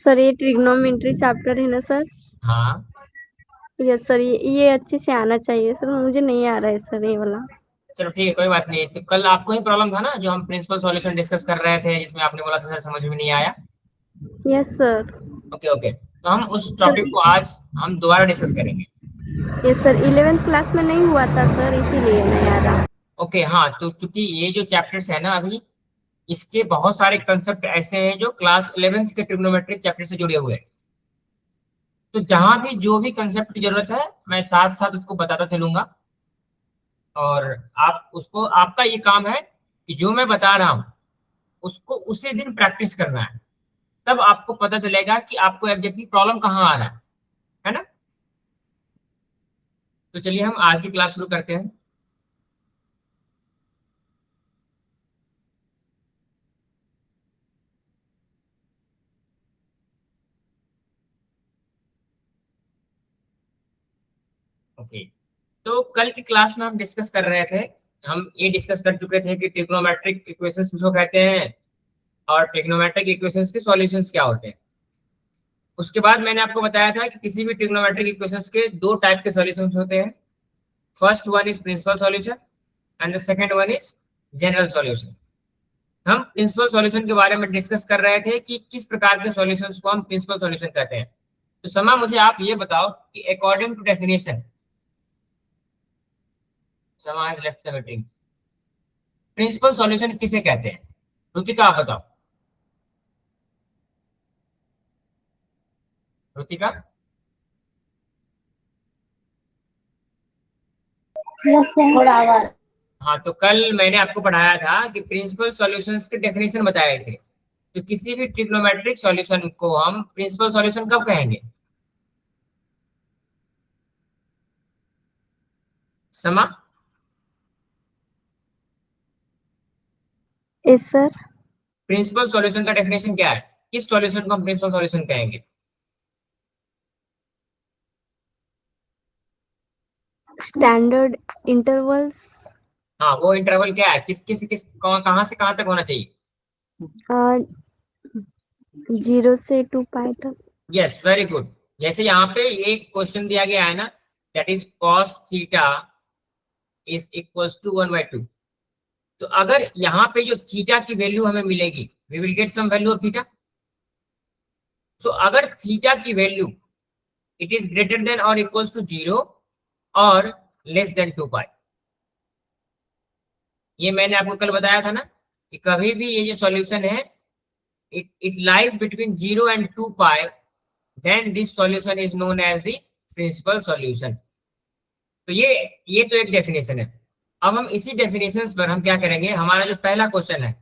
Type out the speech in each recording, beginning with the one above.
Sir ये trigonometry chapter है ना सर? हाँ यस सर, ये अच्छे से आना चाहिए सर, मुझे नहीं आ रहा है सर ये वाला। चलो ठीक है, कोई बात नहीं। तो कल आपको ही प्रॉब्लम था ना, जो हम प्रिंसिपल सॉल्यूशन डिस्कस कर रहे थे, जिसमें आपने बोला था सर समझ में नहीं आया। Yes sir. ओके ओके, तो हम उस सर टॉपिक को आज हम दोबारा डिस्कस करेंगे। यस सर, 11th क्लास में नहीं हुआ था सर, इसीलिए नहीं आ रहा। ओके हाँ, तो चूंकि ये जो चैप्टर्स है ना अभी, इसके बहुत सारे कंसेप्ट ऐसे हैं जो क्लास 11th के ट्रिग्नोमेट्रिक चैप्टर से जुड़े हुए हैं। तो जहां भी जो भी कंसेप्ट की जरूरत है, मैं साथ साथ उसको बताता चलूंगा। और आप उसको, आपका ये काम है कि जो मैं बता रहा हूँ उसको उसी दिन प्रैक्टिस करना है। तब आपको पता चलेगा कि आपको एग्जैक्टली प्रॉब्लम कहाँ आ रहा है ना। तो चलिए हम आज की क्लास शुरू करते हैं। ओके, तो कल की क्लास में हम डिस्कस कर रहे थे, हम ये डिस्कस कर चुके थे कि ट्रिग्नोमेट्रिक इक्वेशंस किसको कहते हैं और ट्रिग्नोमेट्रिक इक्वेशंस के सॉल्यूशंस क्या होते हैं। उसके बाद मैंने आपको बताया था कि किसी भी ट्रिग्नोमेट्रिक इक्वेशंस के दो टाइप के सॉल्यूशंस होते हैं। First one is principal solution and the second one is general solution. हम प्रिंसिपल सॉल्यूशन के बारे में डिस्कस कर रहे थे कि किस प्रकार के सॉल्यूशंस को हम प्रिंसिपल सॉल्यूशन कहते हैं। तो समा, मुझे आप ये बताओ कि according to definition, Sama has left the meeting, principal solution किसे कहते हैं? रुतिका आप बताओ। रुतिका। Yes sir. थोड़ा आवाज। हाँ, तो कल मैंने आपको पढ़ाया था कि प्रिंसिपल सॉल्यूशंस के डेफिनेशन बताए थे। तो किसी भी ट्रिग्नोमेट्रिक सॉल्यूशन को हम प्रिंसिपल सॉल्यूशन कब कहेंगे? समा। Yes sir. प्रिंसिपल सॉल्यूशन का डेफिनेशन क्या है? किस सॉल्यूशन को हम प्रिंसिपल सॉल्यूशन कहेंगे? Standard intervals. हाँ, वो इंटरवल क्या है, किस किस किस कहाँ से कहाँ तक होना चाहिए? 0 से 2 पाई तक। Yes, very good. जैसे यहाँ पे एक क्वेश्चन दिया गया है ना, that is cos theta is equals to 1/2। तो अगर यहाँ पे जो थीटा की वैल्यू हमें मिलेगी, we will get some value of theta. So अगर थीटा की value it is greater than और इक्वल्स टू 0 और लेस देन 2 पाई, ये मैंने आपको कल बताया था ना कि कभी भी ये जो सॉल्यूशन है, it lies between 0 and 2 pi, then this solution is known as the principal solution। तो ये तो एक डेफिनेशन है। अब हम इसी डेफिनेशंस पर हम क्या करेंगे, हमारा जो पहला क्वेश्चन है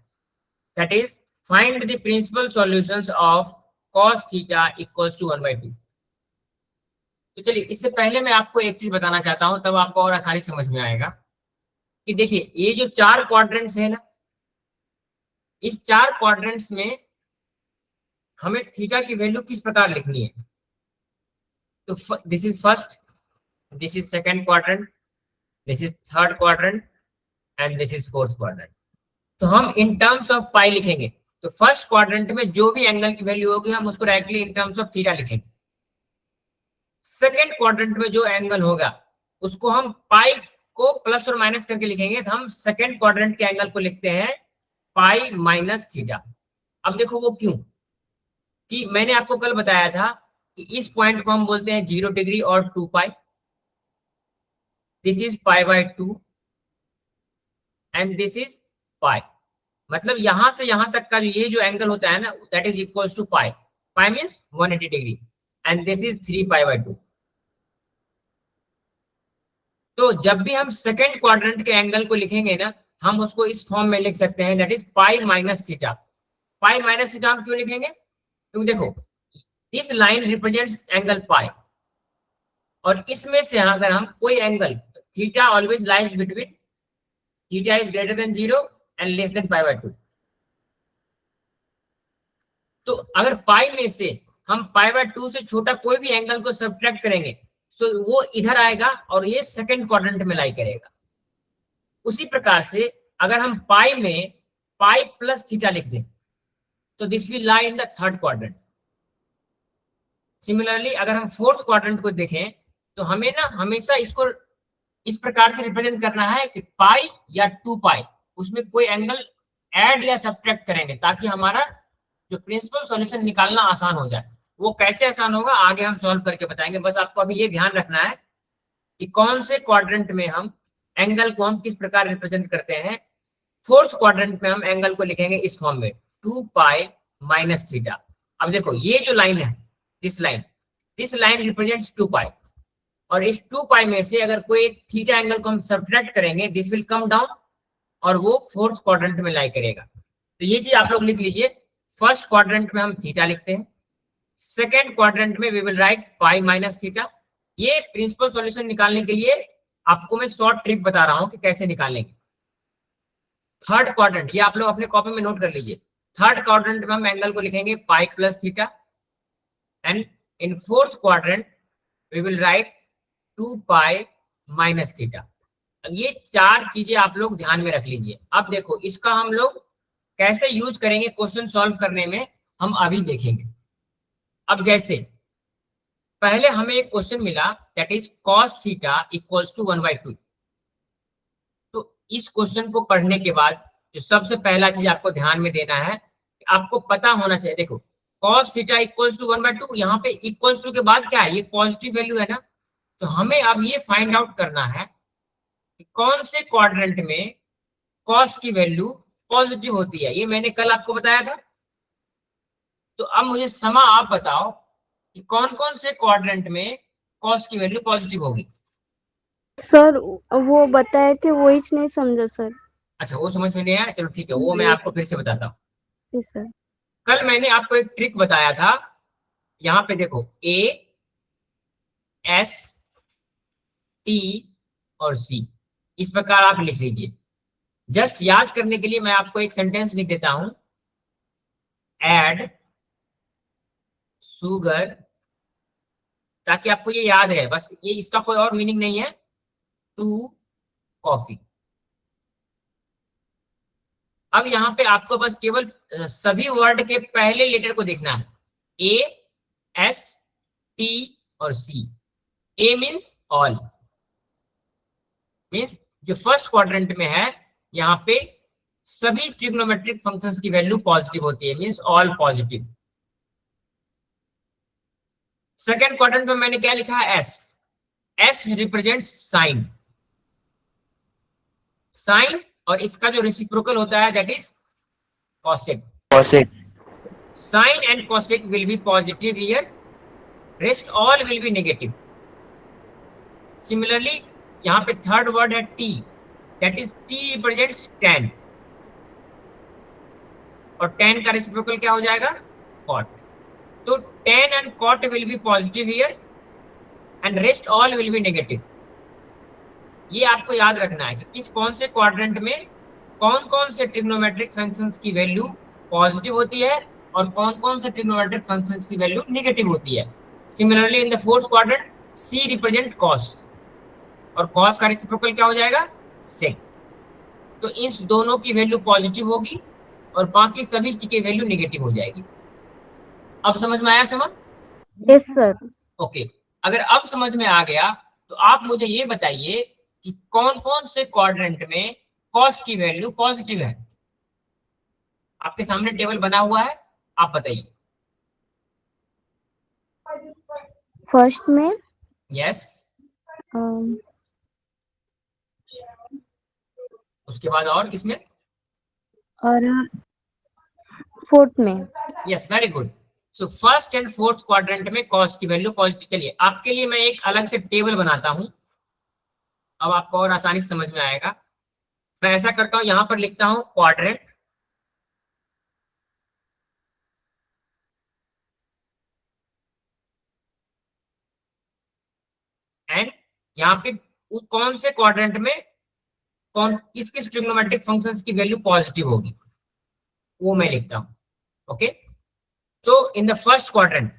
that is find the principal solutions of cos theta equals to 1/2। तो चलिए, इससे पहले मैं आपको एक चीज बताना चाहता हूं, तब आपको और आसानी समझ में आएगा कि देखिए ये जो चार क्वाड्रेंट्स है ना, इस चार क्वाड्रेंट्स में हमें थीटा की वैल्यू किस प्रकार लिखनी है। तो this is first, this is second quadrant, this is third quadrant and this is fourth quadrant। तो हम इन टर्म्स ऑफ पाई लिखेंगे। तो फर्स्ट क्वाड्रेंट में जो भी एंगल की वैल्यू होगी हम उसको directly in terms of theta लिखेंगे। सेकेंड क्वाड्रेंट में जो एंगल होगा उसको हम पाई को प्लस और माइनस करके लिखेंगे। तो हम सेकेंड क्वाड्रेंट के एंगल को लिखते हैं पाई माइनस थीटा। अब देखो वो क्यों, कि मैंने आपको कल बताया था कि इस पॉइंट को हम बोलते हैं 0 डिग्री और 2 pi, this is pi and this is pi. मतलब यहां से यहां तक का ये जो एंगल होता है ना, that is equals to pi. Pi means 180 degree and this is 3 पाई/2। तो जब भी हम सेकेंड क्वाड्रेंट के एंगल को लिखेंगे ना, हम उसको इस फॉर्म में लिख सकते हैं, that is pi minus theta. Pi minus theta हम क्यों लिखेंगे, क्योंकि देखो इस लाइन रिप्रेजेंट्स एंगल पाई, और इसमें से अगर हम कोई angle, theta always lies between, theta is greater than 0 and less than pi. तो अगर पाई में से हम पाई/2 से छोटा कोई भी एंगल को सब्ट्रैक्ट करेंगे तो वो इधर आएगा और ये सेकंड क्वाड्रेंट में लाई करेगा। उसी प्रकार से अगर हम पाई में पाई प्लस थीटा लिख दें तो this will lie in the third quadrant. Similarly अगर हम फोर्थ क्वाड्रेंट को देखें तो हमें ना हमेशा इसको इस प्रकार से रिप्रेजेंट करना है कि पाई या 2 पाई, उसमें कोई एंगल ऐड या सब्ट्रैक्ट करेंगे ताकि हमारा जो प्रिंसिपल सॉल्यूशन निकालना आसान हो जाए। वो कैसे आसान होगा आगे हम सॉल्व करके बताएंगे, बस आपको अभी ये ध्यान रखना है कि कौन से क्वाड्रेंट में हम एंगल को हम किस प्रकार रिप्रेजेंट करते हैं। फोर्थ क्वाड्रेंट में हम एंगल को लिखेंगे इस फॉर्म में 2 पाई माइनस थीटा। अब देखो ये जो लाइन है, दिस लाइन रिप्रेजेंट्स 2 पाई, और इस 2 पाई में से अगर कोई एक थीटा एंगल को हम सब्ट्रैक्ट करेंगे, दिस विल कम डाउन और वो फोर्थ क्वाड्रेंट में लाई करेगा। तो ये चीज आप लोग लिख लीजिए, फर्स्ट क्वाड्रेंट में हम थीटा लिखते हैं, सेकेंड क्वाड्रेंट में we will write pi minus theta. ये प्रिंसिपल सॉल्यूशन निकालने के लिए आपको मैं शॉर्ट ट्रिक बता रहा हूं कि कैसे निकालेंगे। थर्ड क्वाड्रेंट, ये आप लोग अपने कॉपी में नोट कर लीजिए, थर्ड क्वाड्रेंट में हम एंगल को लिखेंगे pi plus theta, and in fourth quadrant we will write 2 pi minus theta. ये चार चीजें आप लोग ध्यान में रख लीजिए। अब देखो इसका हम लोग कैसे यूज करेंगे क्वेश्चन सॉल्व करने में, हम अभी देखेंगे। अब जैसे पहले हमें एक क्वेश्चन मिला that is cos theta equals to 1/2। तो इस क्वेश्चन को पढ़ने के बाद जो सबसे पहला चीज आपको ध्यान में देना है, आपको पता होना चाहिए, देखो cos थीटा इक्वल्स टू 1/2, यहाँ पे इक्वल्स टू के बाद क्या है, ये पॉजिटिव वैल्यू है ना। तो हमें अब ये फाइंड आउट करना है कि कौन से क्वाड्रेंट में cos की वैल्यू पॉजिटिव होती है। ये मैंने कल आपको बताया था। तो अब मुझे समा आप बताओ कि कौन कौन से क्वाड्रेंट में cos की वैल्यू पॉजिटिव होगी। सर वो बताए थे, वही नहीं समझा सर। अच्छा, वो समझ में नहीं आया, चलो ठीक है, वो मैं आपको फिर से बताता हूँ। जी सर। कल मैंने आपको एक ट्रिक बताया था, यहाँ पे देखो A, S, T और C, इस प्रकार आप लिख लीजिए। जस्ट याद करने के लिए मैं आपको एक सेंटेंस लिख देता हूं, ऐड शुगर, ताकि आपको ये याद रहे, बस ये इसका कोई और मीनिंग नहीं है, टू कॉफी। अब यहाँ पे आपको बस केवल सभी वर्ड के पहले लेटर को देखना है, A, S, T और C। A means all, means जो फर्स्ट क्वाड्रेंट में है यहाँ पे सभी ट्रिग्नोमेट्रिक फंक्शंस की वैल्यू पॉजिटिव होती है, means all positive. Second quadrant में मैंने क्या लिखा है, S। S represents sine, sine और इसका जो रेसिप्रोकल होता है that is cosec। Sin and cosec will be positive here, rest all will be negative. Similarly यहाँ पे थर्ड वर्ड है T, that is T represents tan, और tan का रेसिप्रोकल क्या हो जाएगा, cot। तो tan and cot will be positive here and rest all will be negative। ये आपको याद रखना है कि किस कौन से क्वाड्रेंट में कौन कौन से ट्रिग्नोमेट्रिक फंक्शंस की वैल्यू पॉजिटिव होती है और कौन कौन से ट्रिग्नोमेट्रिक फंक्शंस की वैल्यू नेगेटिव होती है। Similarly in the fourth quadrant C represent cos, और cos का रेसिप्रोकल क्या हो जाएगा, sec। तो इन दोनों की वैल्यू पॉजिटिव होगी और बाकी सभी की वैल्यू नेगेटिव हो जाएगी। अब समझ में आया समझ? Yes sir. ओके, अगर अब समझ में आ गया तो आप मुझे ये बताइए कि कौन कौन से क्वाड्रेंट में cos की वैल्यू पॉजिटिव है। आपके सामने टेबल बना हुआ है, आप बताइए। फर्स्ट में, यस, उसके बाद और किसमें, और फोर्थ में। Yes, very good. So first and fourth quadrant में cos की वैल्यू पॉजिटिव। चलिए आपके लिए मैं एक अलग से टेबल बनाता हूं, अब आपको और आसानी से समझ में आएगा। मैं ऐसा करता हूं, यहां पर लिखता हूं क्वाड्रेंट, एंड यहाँ पे कौन से क्वाड्रेंट में कौन किस किस ट्रिग्नोमेट्रिक फंक्शंस की वैल्यू पॉजिटिव होगी वो मैं लिखता हूं। ओके, तो in the first quadrant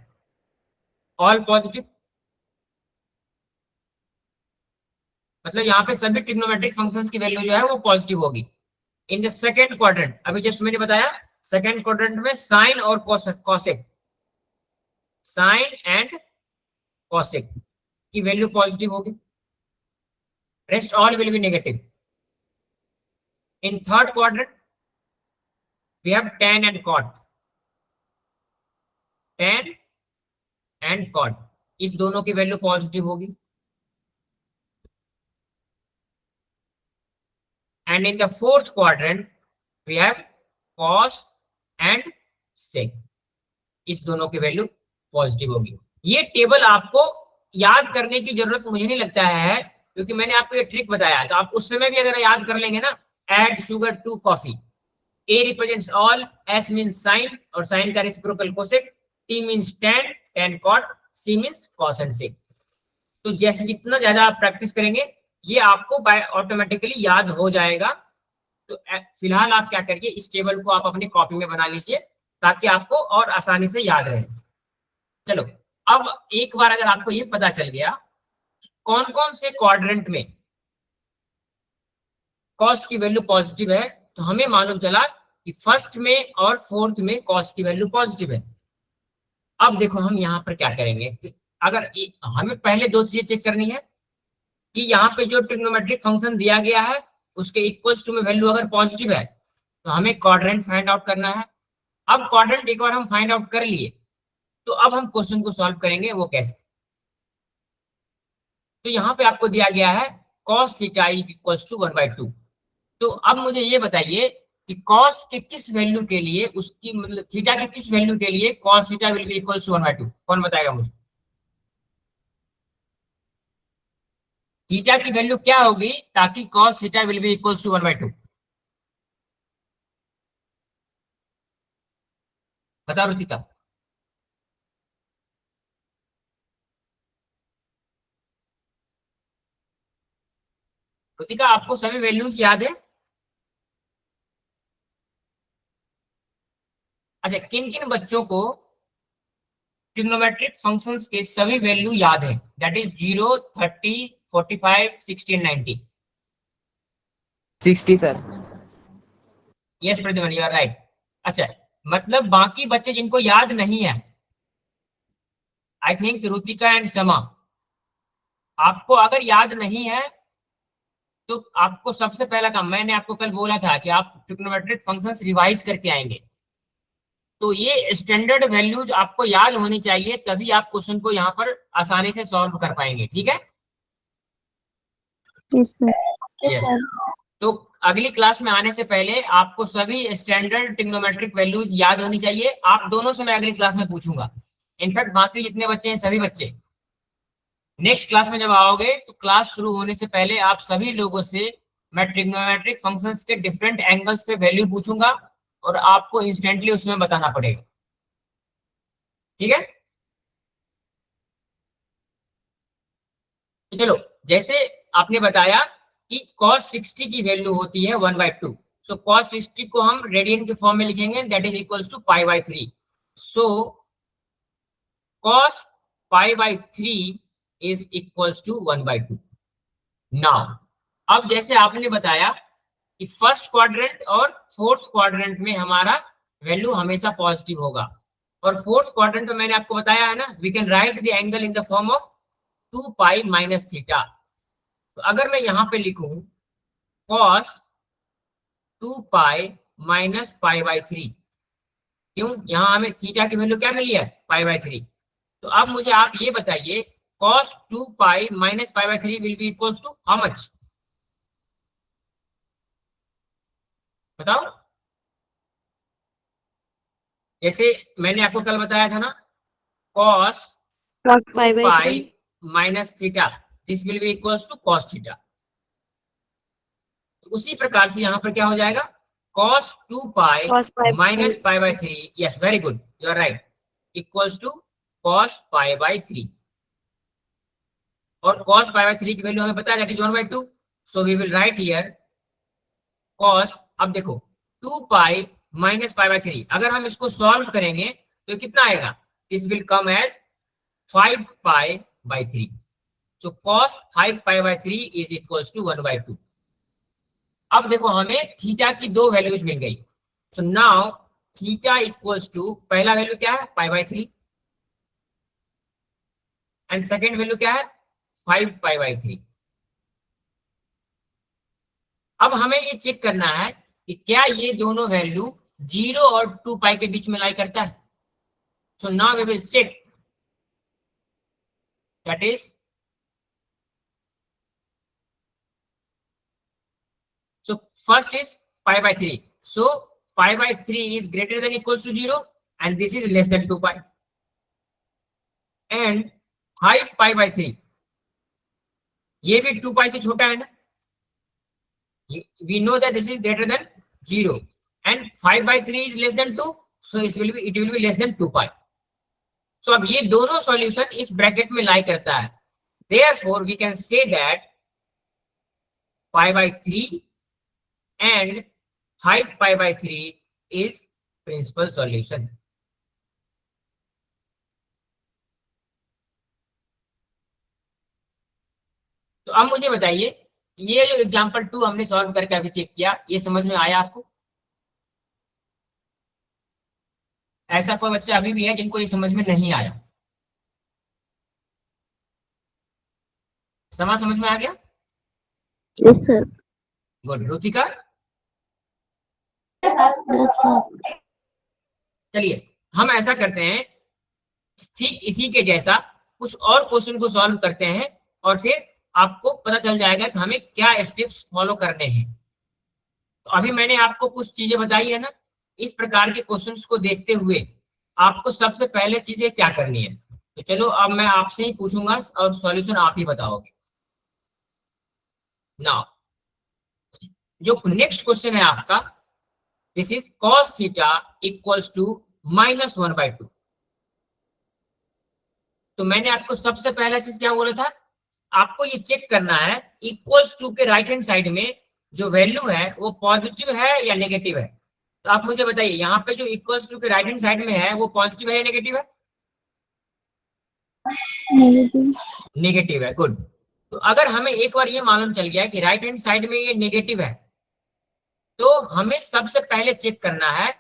all positive, मतलब यहाँ पे सभी ट्रिग्नोमेट्रिक फंक्शंस की वैल्यू जो है वो पॉजिटिव होगी। इन द सेकेंड क्वाड्रेंट, अभी जस्ट मैंने बताया, सेकेंड क्वाड्रेंट में साइन और कॉसेक, साइन एंड कॉसेक की वैल्यू पॉजिटिव होगी, rest all will be negative. In third quadrant we have tan and cot, tan and cot, इस दोनों की वैल्यू पॉजिटिव होगी। And in the fourth quadrant we have cos and sec, इस दोनों की value positive होगी। ये टेबल आपको याद करने की जरूरत मुझे नहीं लगता है, क्योंकि मैंने आपको ये ट्रिक बताया, तो आप उस समय भी अगर याद कर लेंगे ना, add sugar to coffee, A represents all, S means sin और sin का reciprocal cosec, T means tan, tan cot, C means cos and sec। तो जैसे जितना ज्यादा आप प्रैक्टिस करेंगे ये आपको ऑटोमेटिकली याद हो जाएगा। तो फिलहाल आप क्या करिए, इस टेबल को आप अपनी कॉपी में बना लीजिए ताकि आपको और आसानी से याद रहे। चलो, अब एक बार अगर आपको ये पता चल गया कौन कौन से क्वाड्रेंट में कॉस की वैल्यू पॉजिटिव है, तो हमें मालूम चला कि फर्स्ट में और फोर्थ में कॉस की वैल्यू पॉजिटिव है। अब देखो हम यहाँ पर क्या करेंगे, अगर हमें पहले दो चीजें चेक करनी है कि यहाँ पे जो ट्रिग्नोमेट्रिक फंक्शन दिया गया है उसके इक्वल्स टू में वैल्यू अगर पॉजिटिव है तो हमें क्वाड्रेंट फाइंड आउट करना है। अब क्वाड्रेंट एक बार हम फाइंड आउट कर लिए तो अब हम क्वेश्चन को सॉल्व करेंगे, वो कैसे। तो यहाँ पे आपको दिया गया है cos थीटा इक्वल्स टू 1/2। तो अब मुझे ये बताइए कि cos के किस वैल्यू के लिए, उसकी मतलब थीटा के किस वैल्यू के लिए cos theta will be equals to 1/2, कौन बताएगा मुझे। थीटा की वैल्यू क्या होगी ताकि cos theta will be equals to 1/2, बताओ रुतिका। रुतिका आपको सभी वैल्यूज याद है? अच्छा, किन किन बच्चों को ट्रिग्नोमेट्रिक फंक्शंस के सभी वैल्यू याद है, that is 0, 30, 45, 60, 90? 60 sir. Yes Pratibha, you are right. अच्छा, मतलब बाकी बच्चे जिनको याद नहीं है, आई थिंक रुतिका एंड समा, आपको अगर याद नहीं है तो आपको सबसे पहला काम, मैंने आपको कल बोला था कि आप ट्रिग्नोमेट्रिक फंक्शंस रिवाइज करके आएंगे, तो ये स्टैंडर्ड वैल्यूज आपको याद होनी चाहिए, तभी आप क्वेश्चन को यहाँ पर आसानी से सॉल्व कर पाएंगे, ठीक है? Yes sir. यस। तो अगली क्लास में आने से पहले आपको सभी स्टैंडर्ड ट्रिग्नोमेट्रिक वैल्यूज याद होनी चाहिए। आप दोनों से मैं अगली क्लास में पूछूंगा, इनफैक्ट बाकी जितने बच्चे हैं सभी बच्चे नेक्स्ट क्लास में जब आओगे तो क्लास शुरू होने से पहले आप सभी लोगों से मैं ट्रिग्नोमेट्रिक फंक्शंस के डिफरेंट एंगल्स पे वैल्यू पूछूंगा और आपको इंस्टेंटली उसमें बताना पड़ेगा, ठीक है? तो चलो, जैसे आपने बताया कि cos 60 की वैल्यू होती है 1/2, सो cos 60 को हम रेडियन के फॉर्म में लिखेंगे, that is equals to π/3। So cos π/3 is equals to 1/2। Now अब जैसे आपने बताया कि फर्स्ट क्वाड्रेंट और फोर्थ क्वाड्रेंट में हमारा वैल्यू हमेशा पॉजिटिव होगा, और फोर्थ क्वाड्रेंट में मैंने आपको बताया है ना, we can write the angle in the form of 2π minus theta. तो अगर मैं यहां पे लिखूं cos 2π माइनस π/3, क्यों, यहां हमें थीटा की वैल्यू क्या मिली है, π/3। तो अब मुझे आप ये बताइए cos 2π minus π/3 will be equals to how much, बताओ। जैसे मैंने आपको कल बताया था ना, cos 2π minus theta, this will be equals to cos theta. उसी प्रकार से यहाँ पर क्या हो जाएगा, cos 2π minus π/3, yes very good, you are right, equals to cos π/3। और cos π/3 की वैल्यू हमें पता है that is 1/2, so we will write here cos, अब देखो 2π माइनस π/3, अगर हम इसको सॉल्व करेंगे तो कितना आएगा, this will come as 5π/3। So cos 5π/3 is equals to 1/2। अब देखो हमें थीटा की दो वैल्यूज मिल गई, so now theta equals to, पहला वैल्यू क्या है π/3, एंड सेकेंड वैल्यू क्या है 5π/3। अब हमें ये चेक करना है कि क्या ये दोनों वैल्यू 0 और 2π के बीच में लाई करता है। So now we will check, that is so first is π/3, so π/3 is greater than equals to 0 and this is less than 2π, and height π/3 ये भी 2π से छोटा है ना, we know that this is greater than 0 and 5/3 is less than 2, so it will be less than 2π। so अब ये दोनों solution इस ब्रैकेट में लाई करता है, therefore we can say that π/3 and height π/3 is principal solution। तो अब मुझे बताइए, ये जो एग्जांपल 2 हमने सॉल्व करके अभी चेक किया, ये समझ में आया आपको? ऐसा कोई बच्चा अभी भी है जिनको ये समझ में नहीं आया? समझ में आ गया? Yes sir. Good. Rutika? Yes sir. चलिए हम ऐसा करते हैं, ठीक इसी के जैसा कुछ और क्वेश्चन को सॉल्व करते हैं और फिर आपको पता चल जाएगा कि हमें क्या स्टेप्स फॉलो करने हैं। तो अभी मैंने आपको कुछ चीजें बताई है ना, इस प्रकार के क्वेश्चंस को देखते हुए आपको सबसे पहले चीजें क्या करनी है। तो चलो अब मैं आपसे ही पूछूंगा और सॉल्यूशन आप ही बताओगे। नाउ जो नेक्स्ट क्वेश्चन है आपका, this is cos theta equals to -1/2। तो मैंने आपको सबसे पहला चीज क्या बोला था, आपको ये चेक करना है इक्वल्स टू के राइट हैंड साइड में जो वैल्यू है वो पॉजिटिव है या नेगेटिव है। तो आप मुझे बताइए, यहाँ पे जो इक्वल्स टू के राइट हैंड साइड में है वो पॉजिटिव है या नेगेटिव है? नेगेटिव। नेगेटिव है। गुड। तो अगर हमें एक बार ये मालूम चल गया कि राइट हैंड साइड में ये नेगेटिव है, तो हमें सबसे पहले चेक करना है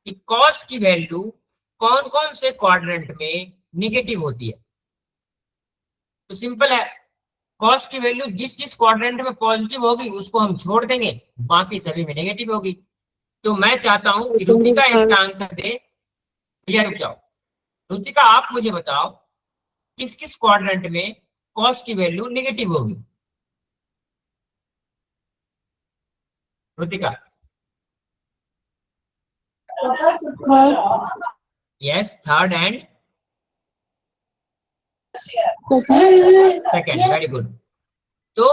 कि कॉस की वैल्यू कौन कौन से क्वाड्रेंट में नेगेटिव होती है। तो सिंपल है, कॉस की वैल्यू जिस जिस क्वाड्रेंट में पॉजिटिव होगी उसको हम छोड़ देंगे, बाकी सभी में नेगेटिव होगी। तो मैं चाहता हूं कि रुतिका इसका आंसर दे। भैया रुक जाओ, रुतिका आप मुझे बताओ किस किस क्वाड्रेंट में कॉस की वैल्यू नेगेटिव होगी। Rutika? Yes, third and second. Very good. तो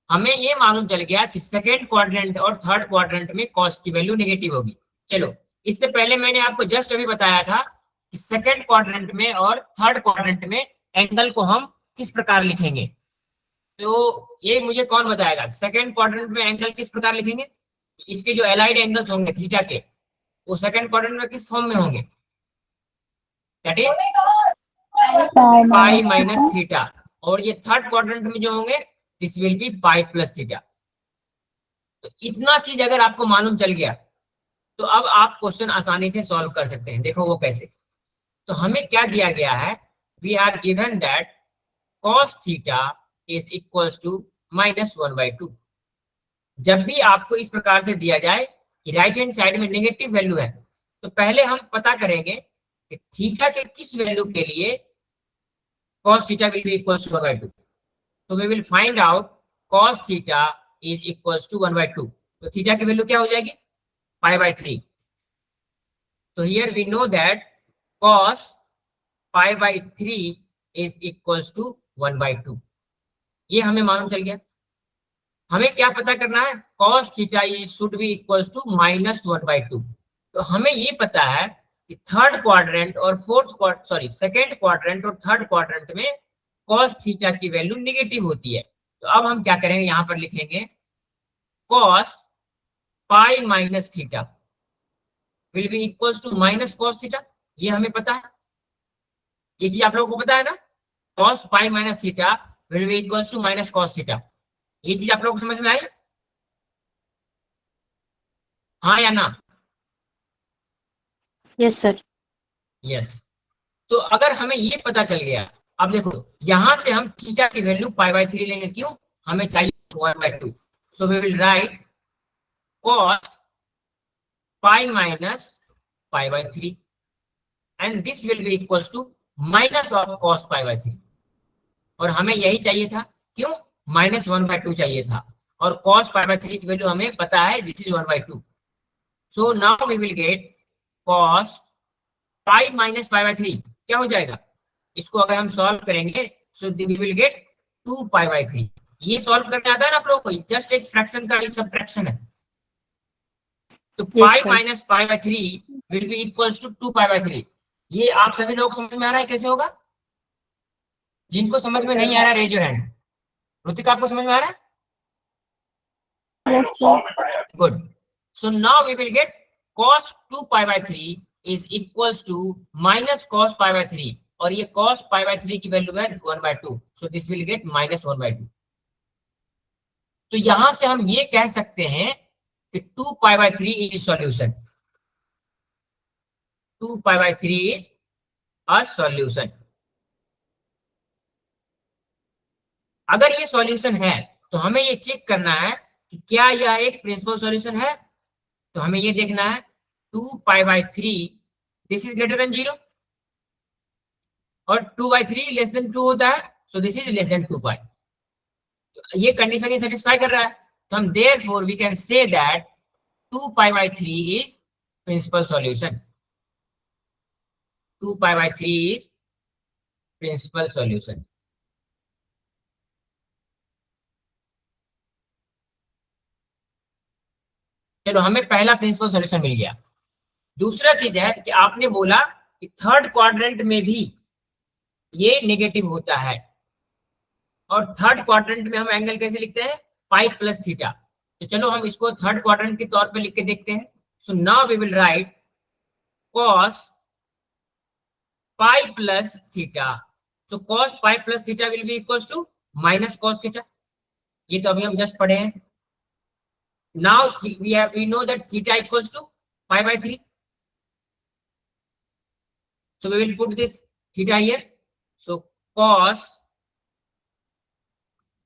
हमें ये मालूम चल गया कि सेकंड क्वाड्रेंट और थर्ड क्वाड्रेंट में कॉस की वैल्यू नेगेटिव होगी। चलो इससे पहले मैंने आपको जस्ट अभी बताया था कि सेकंड क्वाड्रेंट में और थर्ड क्वाड्रेंट में एंगल को हम किस प्रकार लिखेंगे। तो ये मुझे कौन बताएगा, सेकंड क्वाड्रेंट में एंगल किस प्रकार लिखेंगे? इसके जो एलाइड एंगल्स होंगे थीटा के, वो सेकंड क्वाड्रेंट में किस फॉर्म में होंगे? That is pi minus theta. और ये थर्ड क्वाड्रेंट में जो होंगे this will B pi plus theta. तो इतना चीज अगर आपको मालूम चल गया तो अब आप क्वेश्चन आसानी से सॉल्व कर सकते हैं। देखो वो कैसे। तो हमें क्या दिया गया है, we are given that cos theta is equals to -1/2। जब भी आपको इस प्रकार से दिया जाए कि राइट हैंड साइड में नेगेटिव वैल्यू है, तो पहले हम पता करेंगे कि थीटा के किस वैल्यू के लिए cos theta will be equals to 1/2. So we will find out cos theta is equals to 1/2. तो थीटा की वैल्यू क्या हो जाएगी? π/3. So here we know that cos π/3 is equals to 1/2. ये हमें मालूम चल गया। हमें क्या पता करना है, cos theta is should be equals to -1/2। तो हमें ये पता है कि थर्ड क्वाड्रेंट और सेकंड क्वाड्रेंट और थर्ड क्वाड्रेंट में cos थीटा की वैल्यू नेगेटिव होती है। तो अब हम क्या करेंगे, यहां पर लिखेंगे cos pi minus theta will be equals to minus cos theta. ये हमें पता है, ये चीज आप लोगों को पता है ना, cos pi minus theta will be equals to minus cos theta. ये चीज आप लोगों को समझ में आई? हाँ या ना? Yes sir. यस। तो अगर हमें ये पता चल गया, अब देखो यहां से हम थीटा की वैल्यू π/3 लेंगे, क्यों? हमें चाहिए 1/2। So we will write cos pi minus π/3 and this will be equals to minus of cos π/3। और हमें यही चाहिए था, क्यों? -1/2 चाहिए था, और cos π/3 की वैल्यू हमें पता है, this is 1/2। So now we will get cos pi minus π/3 क्या हो जाएगा? इसको अगर हम सॉल्व करेंगे सो वी विल गेट 2π/3। ये सॉल्व करने आता है ना आप लोगों को? जस्ट एक फ्रैक्शन का सब्ट्रैक्शन है। तो yes pi sir. Minus π/3 will be equals to 2π/3। ये आप सभी लोग समझ में आ रहा है कैसे होगा? जिनको समझ में नहीं आ रहा रेज योर हैंड। ऋतिका आपको समझ में आ रहा है? Yes sir. Good. So now we will get cos 2π/3 is equals to minus cos π/3, और ये cos π/3 की वैल्यू है 1/2। सो दिस विल गेट -1/2। तो यहां से हम ये कह सकते हैं कि 2π/3 is solution. 2π/3 is a solution. अगर ये सॉल्यूशन है तो हमें ये चेक करना है कि क्या यह एक प्रिंसिपल सॉल्यूशन है। तो हमें ये देखना है 2π/3 दिस इज ग्रेटर देन 0, और 2/3 लेस देन 2 होता है, so this is less than 2π। ये कंडीशन ये सेटिस्फाई कर रहा है, तो हम therefore we can say that 2π/3 is principal solution. 2π/3 is principal solution. चलो हमें पहला प्रिंसिपल सॉल्यूशन मिल गया। दूसरा चीज है कि आपने बोला कि थर्ड क्वाड्रेंट में भी ये नेगेटिव होता है, और थर्ड क्वाड्रेंट में हम एंगल कैसे लिखते हैं? पाई प्लस थीटा। तो चलो हम इसको थर्ड क्वाड्रेंट के तौर पे लिख के देखते हैं। So now we will write cos pi plus theta. So cos pi plus theta will be equals to minus cos theta. ये तो अभी हम जस्ट पढ़े हैं। Now we know that theta equals to π/3। So we will put the theta here. So cos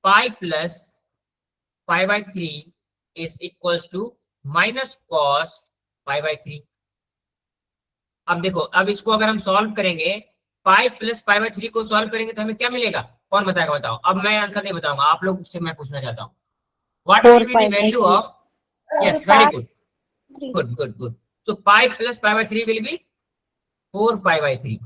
pi plus π/3 is equals to minus cos π/3। अब देखो, अब इसको अगर हम सॉल्व करेंगे, पाई प्लस π/3 को सॉल्व करेंगे तो हमें क्या मिलेगा? कौन बताएगा? बताओ। अब मैं आंसर नहीं बताऊंगा, आप लोग से मैं पूछना चाहता हूँ। What will be the value of? Yes, very good, good good good. So pi plus π/3 will be 4π/3।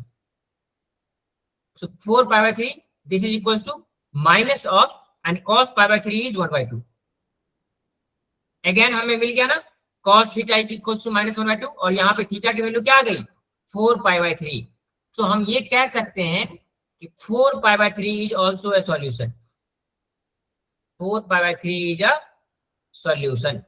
So 4π/3 this is equals to minus of, and cos π/3 is 1/2। Again हमें मिल गया ना, cos theta is equals to -1/2, और यहाँ पे theta की value क्या आ गई? 4π/3। सो हम ये कह सकते हैं कि 4π/3 is also a solution. 4π/3 is a solution.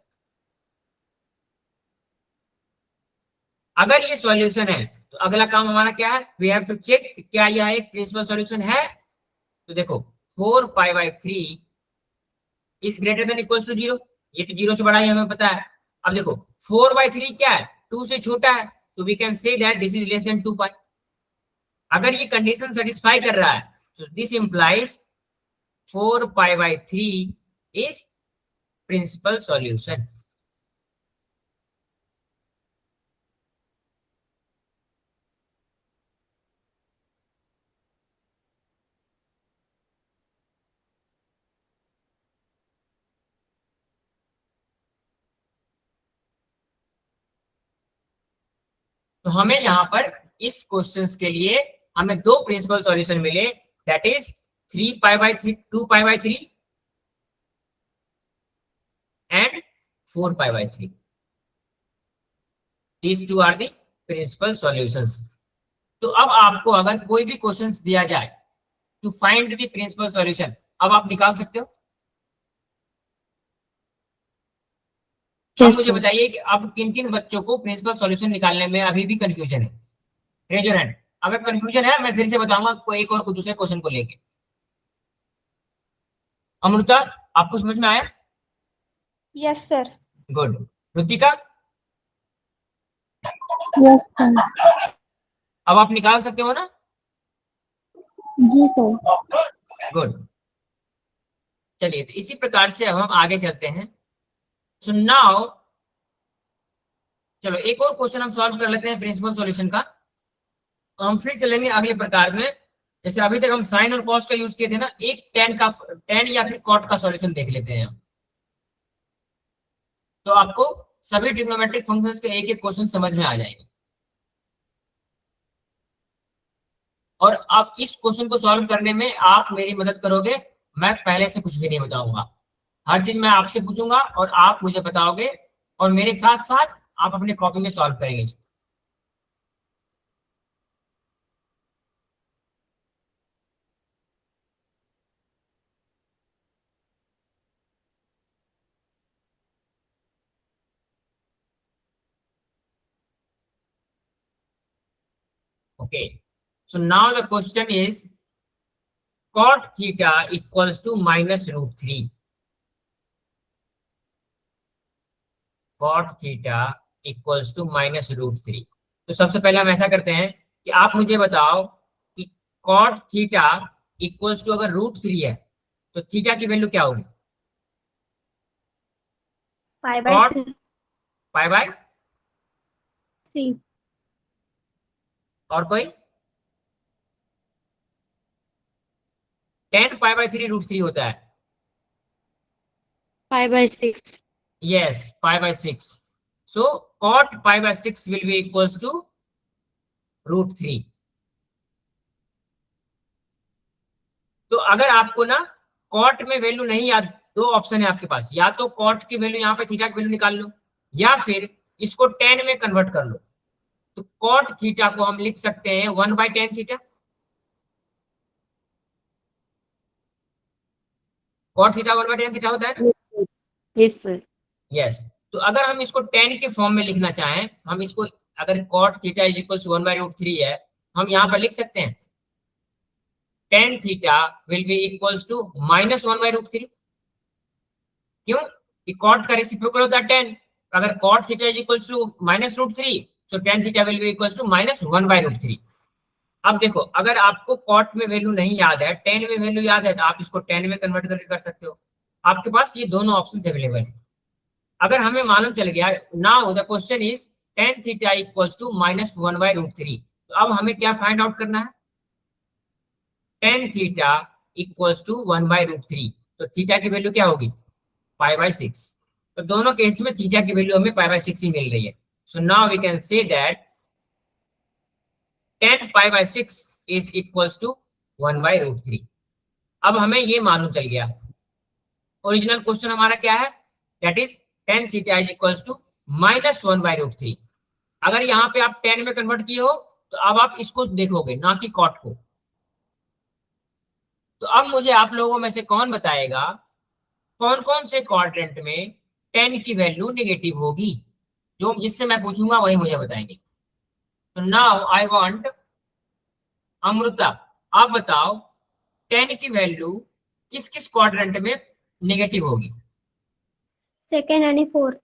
अगर ये सॉल्यूशन है तो अगला काम हमारा क्या है? वी हैव टू चेक क्या यह एक प्रिंसिपल सॉल्यूशन है। तो देखो 4π/3 is greater than equals to 0। ये तो 0 से बड़ा ही हमें पता है। अब देखो 4/3 क्या है? 2 से छोटा है, so we can say that this is less than 2π। अगर ये कंडीशन सेटिस्फाई कर रहा है तो this implies 4π/3 is principal solution. तो हमें यहाँ पर इस क्वेश्चंस के लिए हमें दो प्रिंसिपल सॉल्यूशन मिले, that is 3π/3 2π/3 and 4π/3। these two are the principal solutions। तो अब आपको अगर कोई भी क्वेश्चंस दिया जाए to find the principal solution, अब आप निकाल सकते हो। अब मुझे बताइए कि अब किन किन बच्चों को प्रिंसिपल सॉल्यूशन निकालने में अभी भी कंफ्यूजन है? Raise your hand. अगर कंफ्यूजन है मैं फिर से बताऊंगा कोई एक और को दूसरे क्वेश्चन को लेके। अमृता, आपको समझ में आया? Yes sir. Good. Ritika, yes sir. अब आप निकाल सकते हो ना? जी सर। गुड। चलिए, तो इसी प्रकार से अब हम आगे चलते हैं। सो नाउ चलो एक और क्वेश्चन हम सॉल्व कर लेते हैं प्रिंसिपल सॉल्यूशन का। हम फिर चलेंगे अगले प्रकार में। जैसे अभी तक हम साइन और कॉस का यूज किए थे ना, एक टेन या फिर कॉट का सॉल्यूशन देख लेते हैं हम। तो आपको सभी ट्रिग्नोमेट्रिक फंक्शंस के एक एक क्वेश्चन समझ में आ जाएंगे। और आप इस क्वेश्चन को सॉल्व करने में आप मेरी मदद करोगे। मैं पहले से कुछ भी नहीं बताऊंगा, हर चीज मैं आपसे पूछूंगा और आप मुझे बताओगे, और मेरे साथ साथ आप अपने कॉपी में सॉल्व करेंगे इसको। Okay, so now the question is cot theta equals to minus root 3. cot theta equals to minus root 3. तो सबसे पहले हम ऐसा करते हैं कि आप मुझे बताओ कि cot theta equals to अगर रूट 3 है तो थीटा की वैल्यू क्या होगी? Pi bye cot 3। Pi by, और कोई? टेन पाई बाय 3 रूट 3 होता है। Pi bye 6। Yes, pi bye 6। सो cot पाई bye 6 will be equals to root 3। तो अगर आपको ना कॉट में वैल्यू नहीं याद, दो ऑप्शन है आपके पास, या तो कॉट की वैल्यू यहाँ पे थीटा की वैल्यू निकाल लो, या फिर इसको टेन में कन्वर्ट कर लो। तो कॉट थीटा को हम लिख सकते हैं 1/10 थीटा। कॉट थीटा 1/10 थीटा होता है ना। Yes sir. यस, तो अगर हम इसको टेन के फॉर्म में लिखना चाहें, हम इसको, अगर cot theta is equal to 1/√3 है, हम यहाँ पर लिख सकते हैं tan theta will be equals to -1/√3। क्यों? कि कॉट का रेसिप्रोकल होता है टेन। अगर cot theta is equal to -√3, so tan theta will be equal to -1/√3। अब देखो, अगर आपको कॉट में वैल्यू नहीं याद है, टेन में वैल्यू याद है, तो आप इसको टेन में कन्वर्ट करके कर सकते हो। आपके पास ये दोनों ऑप्शन अवेलेबल है। अगर हमें मालूम चल गया, now the question is tan theta equals to -1/√3। तो अब हमें क्या फाइंड आउट करना है? Tan theta equals to 1/√3। तो थीटा की वैल्यू क्या होगी? Pi bye 6। तो दोनों केस में थीटा की वैल्यू हमें पाई बाय 6 ही मिल रही है। So now we can say that 10 pi bye 6 is equals to 1/√3। अब हमें ये मालूम चल गया, ओरिजिनल क्वेश्चन हमारा क्या है, that is tan theta is equals to -1/√3। अगर यहाँ पे आप 10 में कन्वर्ट किए हो, तो अब आप इसको देखोगे, ना कि कॉट को। तो अब मुझे आप लोगों में से कौन बताएगा कौन कौन से क्वाड्रेंट में 10 की वैल्यू नेगेटिव होगी? जो जिससे मैं पूछूंगा वही मुझे बताएंगे। तो नाउ आई वांट अमृता, आप बताओ 10 की वैल्यू किस किस क्वाड्रेंट में नेगेटिव होगी? Second and fourth.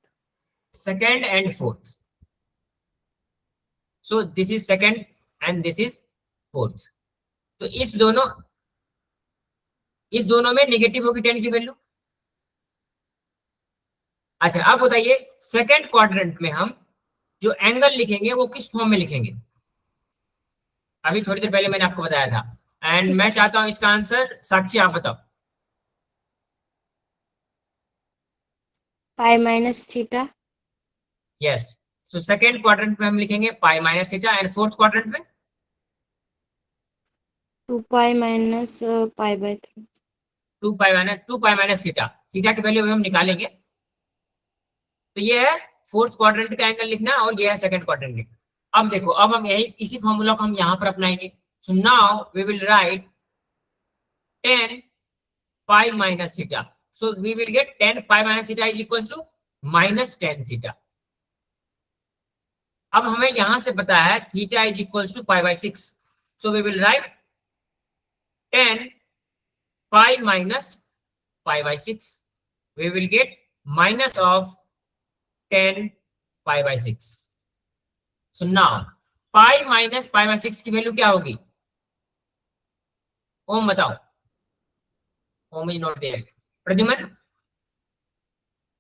Second and fourth. So this is second and this is fourth. तो इस दोनों में नेगेटिव होगी 10 की वैल्यू। अच्छा, आप बताइए सेकेंड क्वाड्रेंट में हम जो एंगल लिखेंगे वो किस फॉर्म में लिखेंगे? अभी थोड़ी देर पहले मैंने आपको बताया था, एंड मैं चाहता हूं इसका आंसर साक्षी आप बताओ। पाई minus theta. Yes, so second quadrant में हम लिखेंगे पाई minus theta, and fourth quadrant में 2 pi minus pi bye 3। 2 pi minus theta. Theta की वैल्यू हम निकालेंगे। तो ये है फोर्थ क्वाड्रेंट का एंगल लिखना, और ये है सेकंड क्वाड्रेंट लिखना। अब देखो, अब हम यही इसी फॉर्मूला को हम यहाँ पर अपनाएंगे। So now we will write 10 pi minus theta. So we will get 10 pi minus theta is equal to -10 theta. अब हमें यहां से पता है theta is equal to pi bye 6। So we will write 10 pi minus pi bye 6। We will get minus of 10 pi bye 6। So now pi minus pi bye 6 की value क्या होगी? ओम बताओ, Om is not there. Pradyumna,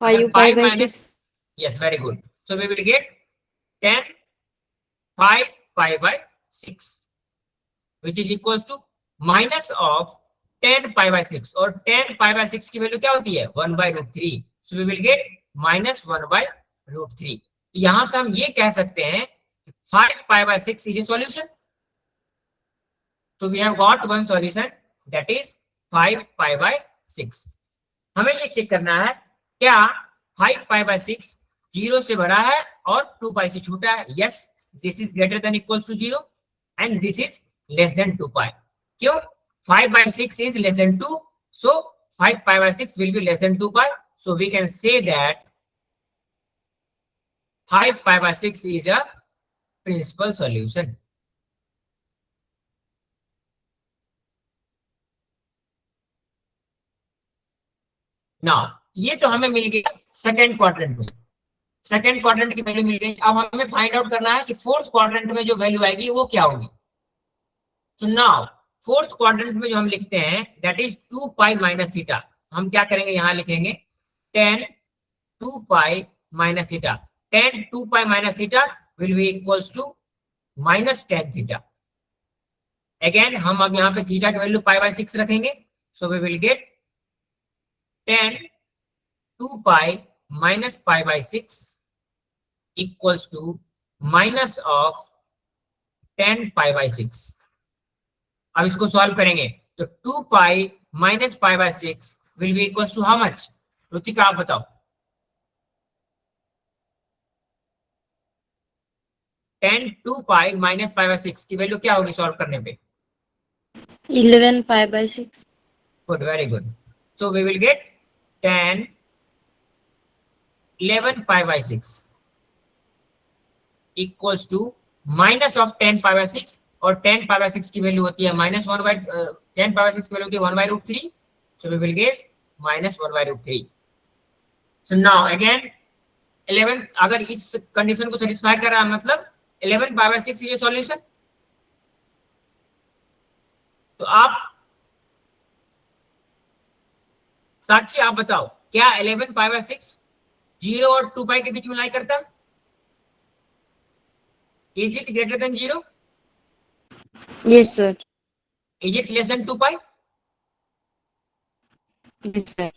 अगर 5 pi 5 by minus, 6. Yes very good, so we will get 10 5 pi by 6 which is equals to minus of 10 pi by 6, और 10 pi by 6 की value क्या होती है 1 by root 3, so we will get minus 1 by root 3। यहां से हम ये कह सकते हैं 5 pi by 6 is a solution, so we have got one solution that is 5 pi by 6। हमें ये चेक करना है क्या 5 pi by 6 0 से बड़ा है और 2 pi से छोटा है। Yes, this is greater than equals to 0 and this is less than 2 pi। क्यों? 5 by 6 is less than 2, so 5 pi by 6 will be less than 2 pi, so we can say that 5 pi by 6 is a principal solution। Now ये तो हमें मिल गया second quadrant में, second quadrant की value मिल गई। अब हमें फाइंड आउट करना है कि फोर्थ क्वाड्रेंट में जो वैल्यू आएगी वो क्या होगी। सो नाउ फोर्थ क्वाड्रेंट में जो हम लिखते हैं that is 2 pi minus theta. हम क्या करेंगे, यहां लिखेंगे 10 2 pi minus theta. 10 2 pi minus theta will be equals to minus tan theta. Again हम अब यहाँ पे थीटा की वैल्यू पाई बाय 6 रखेंगे, so we will get 10 2 pi minus pi bye 6 equals to minus of 10 pi bye 6। अब इसको solve करेंगे तो 2 pi minus pi bye 6 will be equals to how much. Rutika आप बताओ। 10 2 पाई माइनस पाई बाय 6 की value क्या होगी सॉल्व करने पे? 11 pi by 6. Good, very good. So we will get 10 11 pi bye 6 equals to minus of 10 pi bye 6, और 10 pi bye 6 की value होती है माइनस 1 बाय 10 पाई बाय 6 की वैल्यू होती है 1 by root 3, so we will get minus 1 by root 3। So now again 11 अगर इस condition को सेटिस्फाई कर रहा है मतलब 11 पाई बाय 6 ये सॉल्यूशन। तो आप साक्षी आप बताओ क्या 11 पाई बाय 6 0 और 2 पाई के बीच में लाई करता? Is it greater than 0? Yes, sir. Is it less than 2 pi? Yes, sir.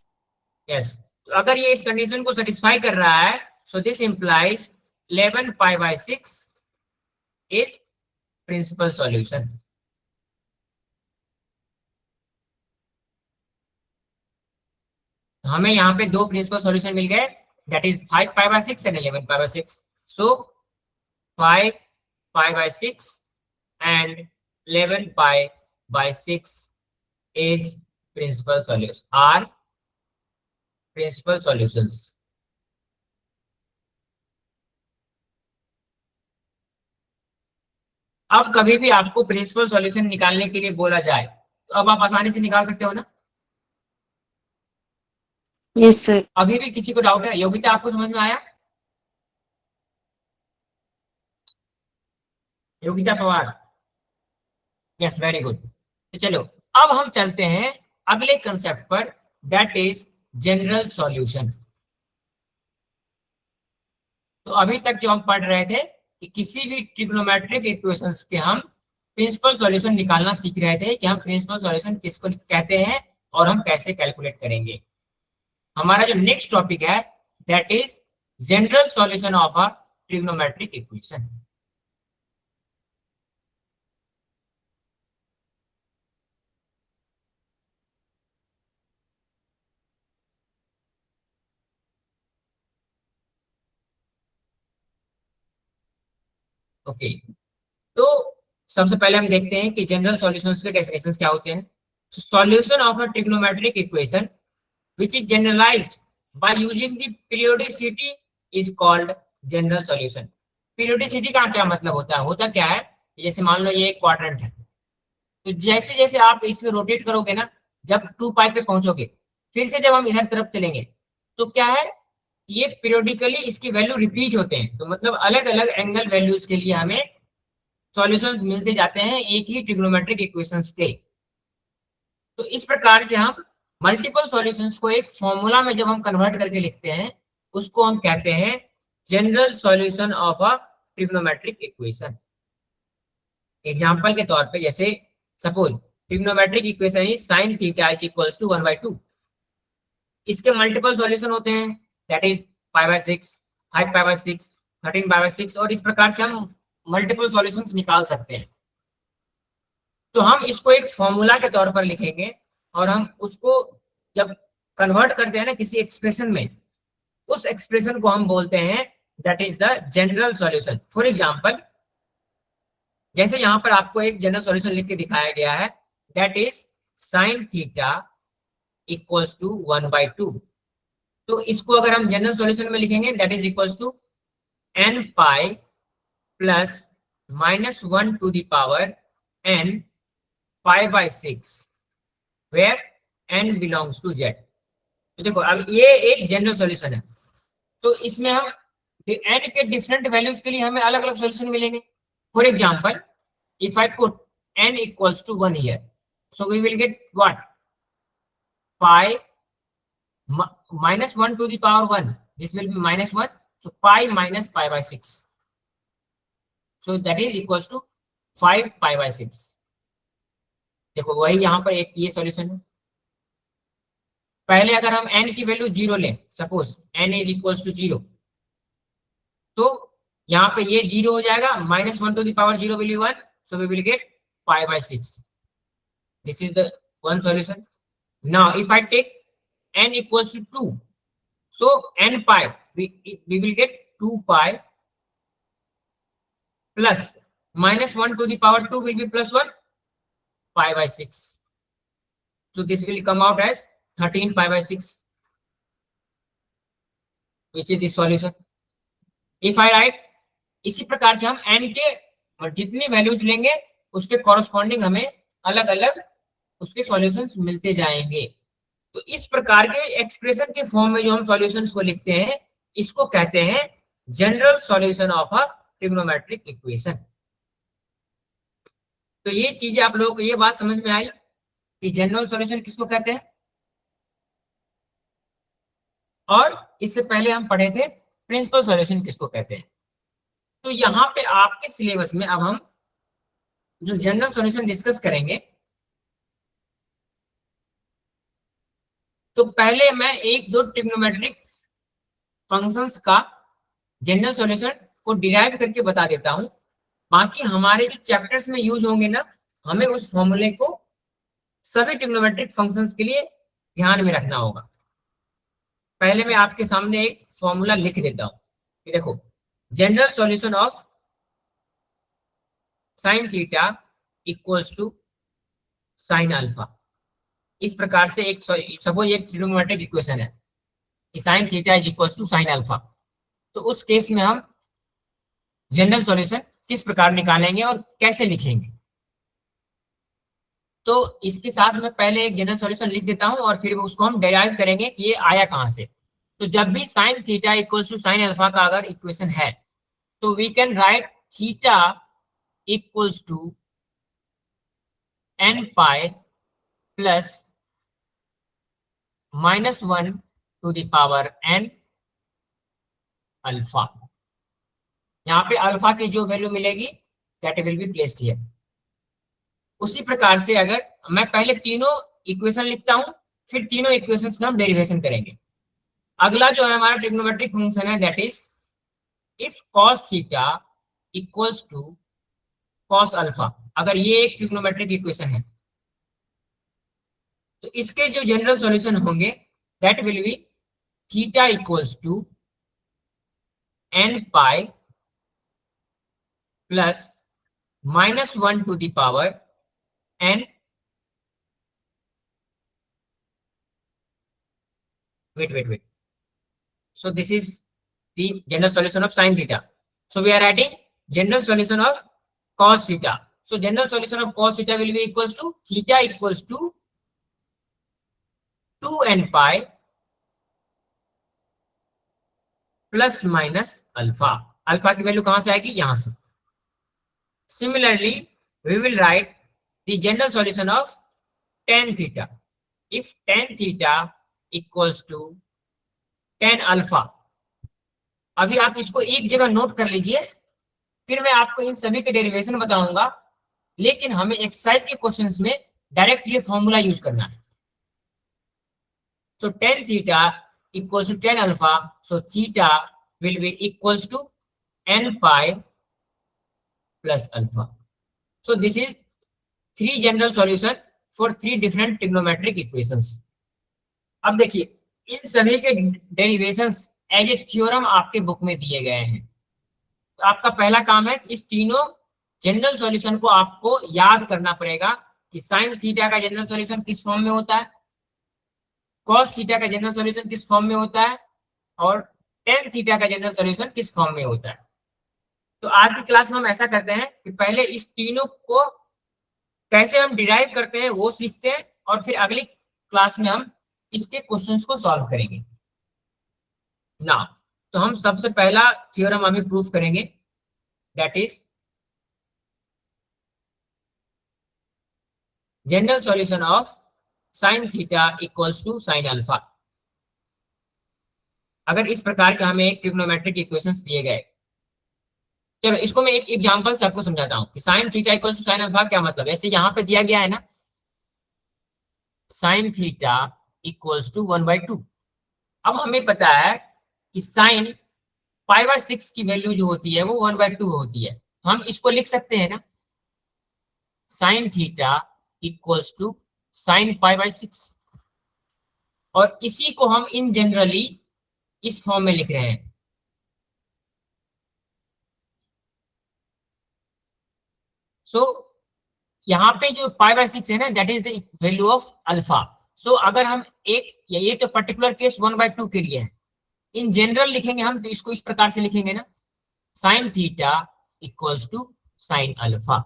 Yes. तो अगर ये इस कंडीशन को सेटिस्फाई कर रहा है so this implies 11 pi bye 6 is principal solution. हमें यहाँ पे दो प्रिंसिपल सॉल्यूशन मिल गए that is 5 pi bye 6 and 11 pi bye 6। So 5 pi bye 6 and 11 pi by 6 is principal solution, are principal solutions। अब कभी भी आपको प्रिंसिपल सॉल्यूशन निकालने के लिए बोला जाए तो अब आप आसानी से निकाल सकते हो ना? Yes, sir. अभी भी किसी को डाउट है? योगिता आपको समझ में आया? Yogita Pawar, yes very good. तो चलो अब हम चलते हैं अगले कंसेप्ट पर दैट इज जनरल सॉल्यूशन। तो अभी तक जो हम पढ़ रहे थे कि किसी भी ट्रिग्नोमेट्रिक इक्वेशंस के हम प्रिंसिपल सॉल्यूशन निकालना सीख रहे थे कि हम प्रिंसिपल सॉल्यूशन किसको कहते हैं और हम कैसे कैलकुलेट करेंगे। हमारा जो नेक्स्ट टॉपिक है that is general solution of a trigonometric equation. Okay, तो सबसे पहले हम देखते हैं कि जनरल सॉल्यूशंस के डेफिनेशंस क्या होते हैं। Solution of a trigonometric equation which is generalized by using the periodicity is called general solution। periodicity का क्या मतलब होता है? होता क्या है, जैसे मान लो ये एक क्वाड्रेंट है, तो जैसे जैसे आप इसमें रोटेट करोगे ना, जब 2 पाई पे पहुंचोगे फिर से जब हम इधर तरफ चलेंगे तो क्या है, ये पीरियोडिकली इसकी वैल्यू रिपीट होते हैं। तो मतलब अलग अलग एंगल वैल्यूज के लिए हमें सॉल्यूशंस मिलते जाते हैं एक ही ट्रिग्नोमेट्रिक इक्वेशंस के। तो इस प्रकार से हम मल्टीपल सॉल्यूशंस को एक फॉर्मूला में जब हम कन्वर्ट करके लिखते हैं उसको हम कहते हैं general solution of a trigonometric equation. Example के तौर पे जैसे suppose trigonometric equation is sin theta is equals to 1/2। इसके मल्टीपल सॉल्यूशन होते हैं, दैट इज π/6, 5π/6, 13π/6 और इस प्रकार से हम मल्टीपल सॉल्यूशंस निकाल सकते हैं। तो हम इसको एक फॉर्मूला के तौर पर लिखेंगे और हम उसको जब कन्वर्ट करते हैं ना किसी एक्सप्रेशन में, उस एक्सप्रेशन को हम बोलते हैं that is the general solution. For example जैसे यहाँ पर आपको एक जनरल सॉल्यूशन लिख के दिखाया गया है, that is sin theta equals to 1/2। तो इसको अगर हम जनरल सॉल्यूशन में लिखेंगे that is equals to n pi plus -1 to the power n π/6 where n belongs to z। तो देखो अब ये एक जनरल सॉल्यूशन है, तो इसमें हम n के डिफरेंट वैल्यूज के लिए हमें अलग अलग सॉल्यूशन मिलेंगे। For example if I put n equals to 1 here, so we will get what? Pi -1 to the power 1, this will be -1, so pi minus π/6, so that is equals to 5 π/6। देखो वही यहाँ पर एक ये सॉल्यूशन है। पहले अगर हम n की वैल्यू 0 लें, suppose n is equals to 0, तो यहाँ पे ये 0 हो जाएगा, -1 to the power 0 will be 1, so we will get π/6। This is the one solution. Now if I take n equals to 2, so n pi we will get 2 pi plus -1 to the power 2 will be +1 π/6, so this will come out as 13 π/6, which is the solution. If I write, इसी प्रकार से हम n के जितनी values लेंगे उसके corresponding हमें अलग अलग उसके सॉल्यूशंस मिलते जाएंगे। तो इस प्रकार के एक्सप्रेशन के फॉर्म में जो हम सॉल्यूशंस को लिखते हैं इसको कहते हैं general solution of a trigonometric equation. तो ये चीजें आप लोगों को ये बात समझ में आई कि जनरल सॉल्यूशन किसको कहते हैं। और इससे पहले हम पढ़े थे प्रिंसिपल सॉल्यूशन किसको कहते हैं। तो यहाँ पे आपके सिलेबस में अब हम जो जनरल सॉल्यूशन डिस्कस करेंगे, तो पहले मैं एक दो ट्रिग्नोमेट्रिक फंक्शंस का जनरल सॉल्यूशन को डिराइव करके बता देता हूं। बाकी हमारे जो चैप्टर्स में यूज होंगे ना, हमें उस फॉर्मूले को सभी ट्रिग्नोमेट्रिक फंक्शंस के लिए ध्यान में रखना होगा। पहले मैं आपके सामने एक फॉर्मूला लिख देता हूं। देखो, general solution of sine theta equals to sine alpha. इस प्रकार से एक सपोज एक ट्रिग्नोमेट्रिक इक्वेशन है कि sine theta is equals to sine alpha. तो उस केस में हम जनरल सॉल्यूशन किस प्रकार निकालेंगे और कैसे लिखेंगे, तो इसके साथ मैं पहले एक जनरल सॉल्यूशन लिख देता हूं और फिर उसको हम डेराइव करेंगे कि ये आया कहां से। तो जब भी sine theta equals to sine alpha का अगर इक्वेशन है तो we can write theta equals to n pi plus -1 to the power n alpha. यहाँ पे अल्फा की जो वैल्यू मिलेगी that will be placed here. उसी प्रकार से अगर मैं पहले तीनों इक्वेशन लिखता हूं फिर तीनों इक्वेशंस का हम डेरिवेशन करेंगे। अगला जो है हमारा ट्रिग्नोमेट्रिक फंक्शन है that is if cos theta equals to cos alpha. अगर ये एक ट्रिग्नोमेट्रिक इक्वेशन है तो इसके जो जनरल सॉल्यूशन होंगे that will be theta equals to n pi plus -1 to the power n, wait, so this is the general solution of sin theta. So we are writing general solution of cos theta. So general solution of cos theta will be equals to theta equals to 2n pi plus minus alpha. Alpha की value कहां से आएगी, यहां से। Similarly we will write the general solution of tan theta, if tan theta equals to tan alpha, अभी आप इसको एक जगह नोट कर लीजिए, फिर मैं आपको इन सभी के डेरिवेशन बताऊंगा, लेकिन हमें एक्सरसाइज के क्वेश्चंस में डायरेक्ट ये फॉर्मूला यूज करना है. So tan theta equals to tan alpha, so theta will be equals to n pi plus alpha. So this is three general solution for three different trigonometric equations. अब देखिए इन सभी के derivations as a theorem आपके book में दिए गए हैं. तो आपका पहला काम है इस तीनों जनरल सॉल्यूशन को आपको याद करना पड़ेगा कि साइन थीटा का जनरल सॉल्यूशन किस फॉर्म में होता है, कॉस थीटा का जनरल सॉल्यूशन किस फॉर्म में होता है, और टेन थीटा का जनरल सॉल्यूशन किस फॉर्म में होता है. तो आज की क्लास में हम ऐसा करते हैं कि पहले इस तीनों को कैसे हम डिराइव करते हैं वो सीखते हैं, और फिर अगली क्लास में हम इसके क्वेश्चंस को सॉल्व करेंगे ना. तो हम सबसे पहला थ्योरम अभी प्रूफ करेंगे, that is general solution of sine theta equals to sine alpha. अगर इस प्रकार के हमें एक ट्रिग्नोमेट्रिक इक्वेशंस दिए गए, चलो इसको मैं एक एग्जांपल से आपको समझाता हूं कि sine theta equals to sine alpha क्या मतलब है. ऐसे यहाँ पे दिया गया है ना, साइन थीटा इक्वल्स टू 1/2. अब हमें पता है कि साइन π/6 की वैल्यू जो होती है वो 1/2 होती है. हम इसको लिख सकते हैं ना, sine theta equals to sine π/6, और इसी को हम इन जनरली इस फॉर्म में लिख रहे हैं. सो यहाँ पे जो π/6 है ना, that is the value of alpha. So अगर हम एक ये तो पर्टिकुलर केस 1/2 के लिए है, इन जनरल लिखेंगे हम तो इसको इस प्रकार से लिखेंगे ना, sine theta equals to sine alpha.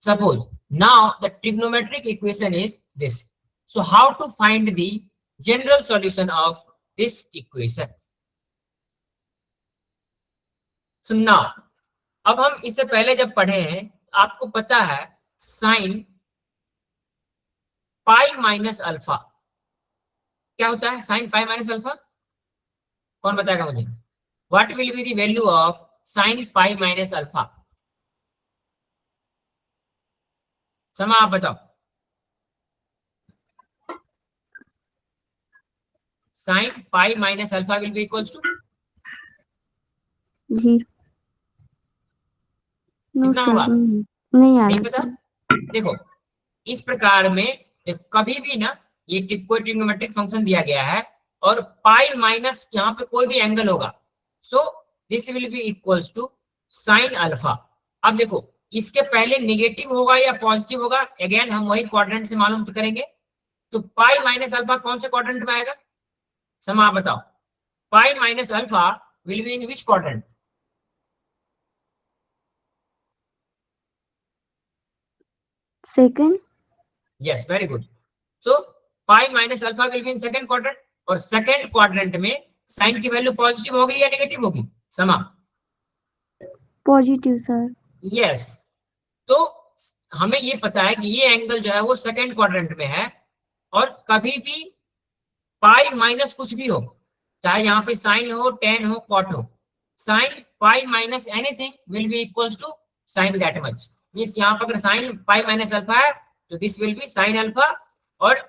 Suppose now the trigonometric equation is this. So how to find the general solution of this equation. So now अब हम इससे पहले जब पढ़े हैं आपको पता है साइन पाई माइनस अल्फा क्या होता है. साइन पाई माइनस अल्फा कौन बताएगा मुझे. What will be the value of sine pi minus alpha. Sama आप बताओ. Sine pi minus alpha will be equals to 0. No कितना सर, होगा नहीं आ नहीं रहा पता. सर. देखो इस प्रकार में कभी भी ना ये कोई ट्रिग्नोमेट्रिक फंक्शन दिया गया है और पाई माइनस यहाँ पे कोई भी एंगल होगा, so this will be equals to sine alpha. अब देखो इसके पहले नेगेटिव होगा या पॉजिटिव होगा, अगेन हम वही क्वाड्रेंट से मालूम करेंगे. तो पाई माइनस अल्फा कौन से क्वाड्रेंट में आएगा. समा आप बताओ. पाई minus alpha will be in which quadrant. Second. Yes very good. So pi minus alpha will be in second quadrant, और सेकंड क्वाड्रेंट में साइन की वैल्यू पॉजिटिव होगी या नेगेटिव होगी. समा पॉजिटिव सर. यस. तो हमें ये पता है कि ये एंगल जो है वो सेकंड क्वाड्रेंट में है, और कभी भी पाई माइनस कुछ भी हो, चाहे यहाँ पे साइन हो, टेन हो, कॉट हो, sine pi minus anything will be equals to sine that much. Means यहाँ पर अगर साइन पाई माइनस अल्फा है तो this will be sine alpha, और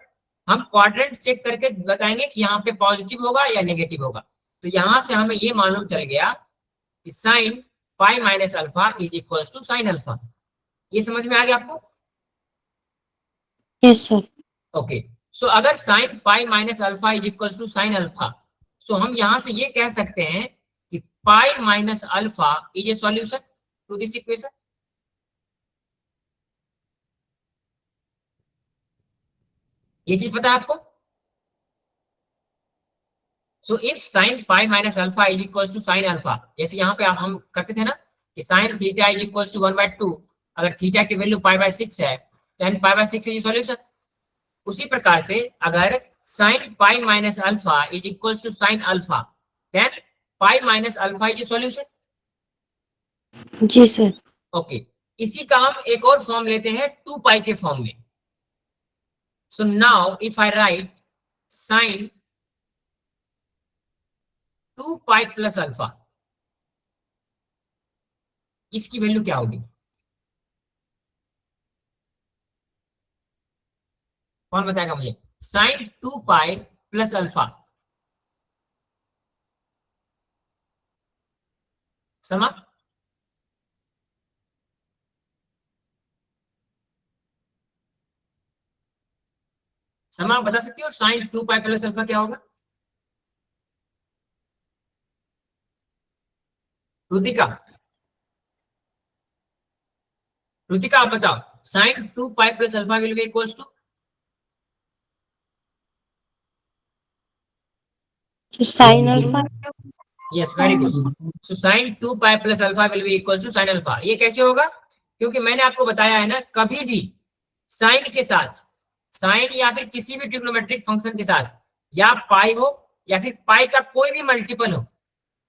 हम क्वाड्रेंट चेक करके बताएंगे कि यहाँ पे पॉजिटिव होगा या नेगेटिव होगा. तो यहाँ से हमें ये मालूम चल गया कि sine pi minus alpha is equals to sine alpha. ये समझ में आ गया आपको. Yes sir. ओके. सो अगर sine pi minus alpha is equals to sine alpha, तो हम यहां से ये कह सकते हैं कि pi minus alpha is a solution to this equation. ये चीज पता है आपको. So if sine pi minus alpha is equals to sine alpha, जैसे यहाँ पे हम करते थे ना कि sine theta is equals to 1/2, अगर थीटा की वैल्यू π/6 है देन π/6 इज सॉल्यूशन. उसी प्रकार से अगर sine pi minus alpha is equals to sine alpha then pi minus alpha is solution. जी सर. ओके. इसी का हम एक और फॉर्म लेते हैं 2 पाई के फॉर्म में. So now if I write sin 2 pi plus alpha, इसकी वैल्यू क्या होगी? कौन बताएगा मुझे? sin 2 पाई प्लस अल्फा, समा समा बता सकती हो sin 2 पाई प्लस अल्फा क्या होगा? रुतिका, रुतिका आप बताओ, sin 2 pi plus alpha will be equals to sine alpha. Yes, very good. So sin 2 pi plus alpha will be equals to sin alpha. ये कैसे होगा? क्योंकि मैंने आपको बताया है ना, कभी भी साइन के साथ, साइन या फिर किसी भी ट्रिग्नोमेट्रिक फंक्शन के साथ, या पाई हो या फिर पाई का कोई भी मल्टीपल हो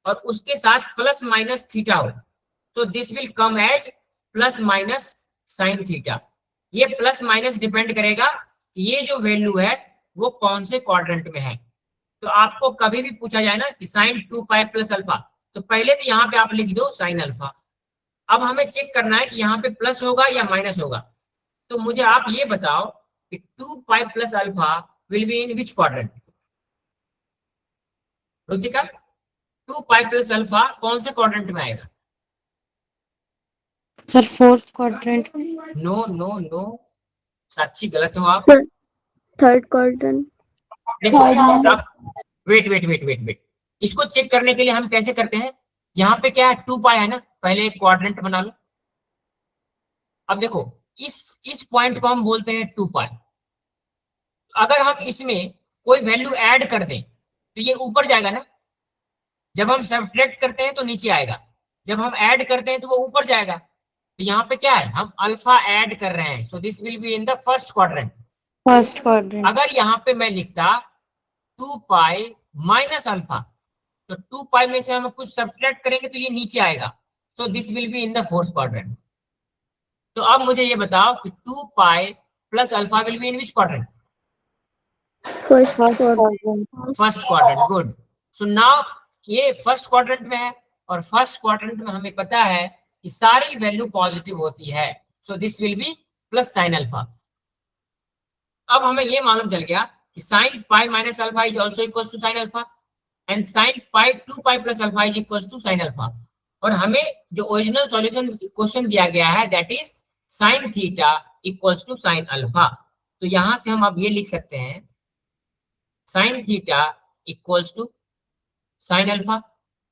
और उसके साथ प्लस माइनस थीटा हो, तो this will come as plus minus sine theta. ये प्लस माइनस डिपेंड करेगा कि ये जो वैल्यू है वो कौन से क्वाड्रेंट में है। तो आपको कभी भी पूछा जाए ना कि साइन 2 पाई प्लस अल्फा, तो पहले तो यहाँ पे आप लिख दो साइन अल्फा। अब हमें चेक करना है कि यहाँ पे प्लस होगा या माइनस होगा। तो मुझे आप ये बताओ कि 2 pi plus alpha will be in which quadrant? Rutika, 2 pi plus alpha कौन से क्वाड्रेंट में आएगा? Sir fourth quadrant. No no no, Sakshi गलत हो आप। Third quadrant. देखो, wait wait wait wait wait, इसको चेक करने के लिए हम कैसे करते हैं? यहाँ पे क्या है, 2 पाई है ना, पहले एक क्वाड्रेंट बना लो। अब देखो, इस पॉइंट को हम बोलते हैं 2 पाई। अगर हम इसमें कोई वैल्यू ऐड कर दें तो ये ऊपर जाएगा ना, जब हम सब्ट्रैक्ट करते हैं तो नीचे आएगा, जब हम ऐड करते हैं तो वो ऊपर जाएगा। तो यहाँ पे क्या है, हम अल्फा ऐड कर रहे हैं, so this will be in the first quadrant. First quadrant. अगर यहाँ पे मैं लिखता 2 पाई माइनस अल्फा, तो 2 पाई में से हम कुछ सब्ट्रैक्ट करेंगे तो ये नीचे आएगा, सो this will be in the fourth quadrant. तो अब मुझे ये बताओ कि 2 pi plus alpha will be in which quadrant? First quadrant. First quadrant, good. So now ये फर्स्ट क्वाड्रेंट में है, और फर्स्ट क्वाड्रेंट में हमें पता है कि सारी वैल्यू पॉजिटिव होती है, so this will be plus sine alpha. अब हमें ये मालूम चल गया कि sine pi minus alpha is also equal to sine alpha, and sine pi 2 pi plus alpha is equal to sine alpha. और हमें जो ओरिजिनल सॉल्यूशन क्वेश्चन दिया गया है that is sine theta equals to sine alpha. तो यहां से हम अब ये लिख सकते हैं sine theta equals to sine alpha.